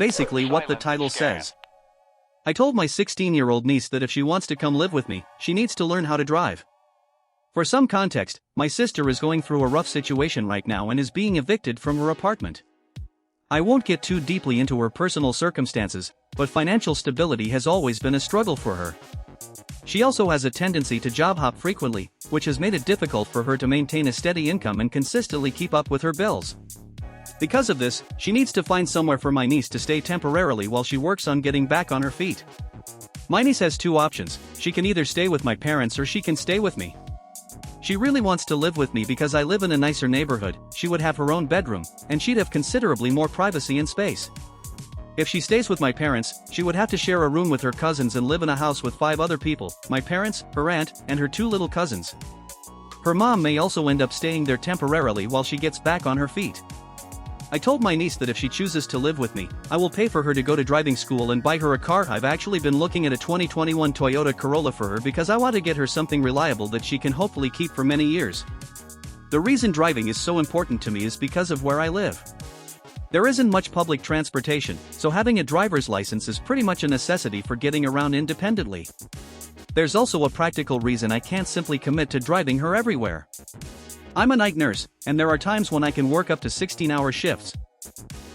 basically what the title says. I told my 16-year-old niece that if she wants to come live with me, she needs to learn how to drive. For some context, my sister is going through a rough situation right now and is being evicted from her apartment. I won't get too deeply into her personal circumstances, but financial stability has always been a struggle for her. She also has a tendency to job hop frequently, which has made it difficult for her to maintain a steady income and consistently keep up with her bills. Because of this, she needs to find somewhere for my niece to stay temporarily while she works on getting back on her feet. My niece has two options: she can either stay with my parents or she can stay with me. She really wants to live with me because I live in a nicer neighborhood, she would have her own bedroom, and she'd have considerably more privacy and space. If she stays with my parents, she would have to share a room with her cousins and live in a house with 5 other people: my parents, her aunt, and her 2 little cousins. Her mom may also end up staying there temporarily while she gets back on her feet. I told my niece that if she chooses to live with me, I will pay for her to go to driving school and buy her a car. I've actually been looking at a 2021 Toyota Corolla for her because I want to get her something reliable that she can hopefully keep for many years. The reason driving is so important to me is because of where I live. There isn't much public transportation, so having a driver's license is pretty much a necessity for getting around independently. There's also a practical reason I can't simply commit to driving her everywhere. I'm a night nurse, and there are times when I can work up to 16-hour shifts.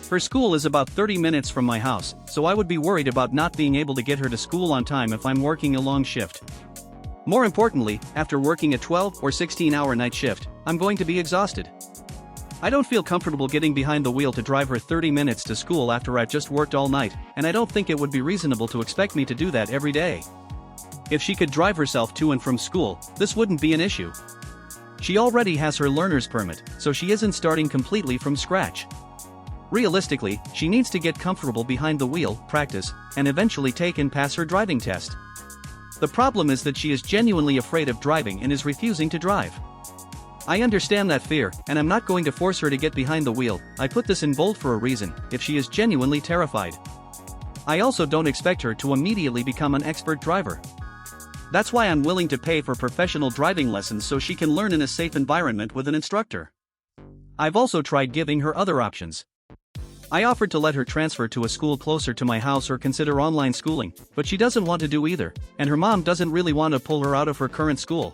Her school is about 30 minutes from my house, so I would be worried about not being able to get her to school on time if I'm working a long shift. More importantly, after working a 12 or 16-hour night shift, I'm going to be exhausted. I don't feel comfortable getting behind the wheel to drive her 30 minutes to school after I've just worked all night, and I don't think it would be reasonable to expect me to do that every day. If she could drive herself to and from school, this wouldn't be an issue. She already has her learner's permit, so she isn't starting completely from scratch. Realistically, she needs to get comfortable behind the wheel, practice, and eventually take and pass her driving test. The problem is that she is genuinely afraid of driving and is refusing to drive. I understand that fear, and I'm not going to force her to get behind the wheel. I put this in bold for a reason: if she is genuinely terrified. I also don't expect her to immediately become an expert driver. That's why I'm willing to pay for professional driving lessons so she can learn in a safe environment with an instructor. I've also tried giving her other options. I offered to let her transfer to a school closer to my house or consider online schooling, but she doesn't want to do either, and her mom doesn't really want to pull her out of her current school.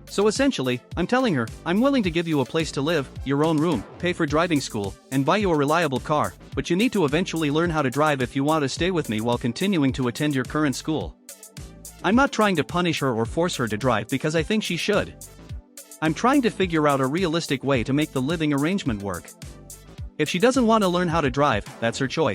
So essentially, I'm telling her, I'm willing to give you a place to live, your own room, pay for driving school, and buy you a reliable car, but you need to eventually learn how to drive if you want to stay with me while continuing to attend your current school. I'm not trying to punish her or force her to drive because I think she should. I'm trying to figure out a realistic way to make the living arrangement work. If she doesn't want to learn how to drive, that's her choice.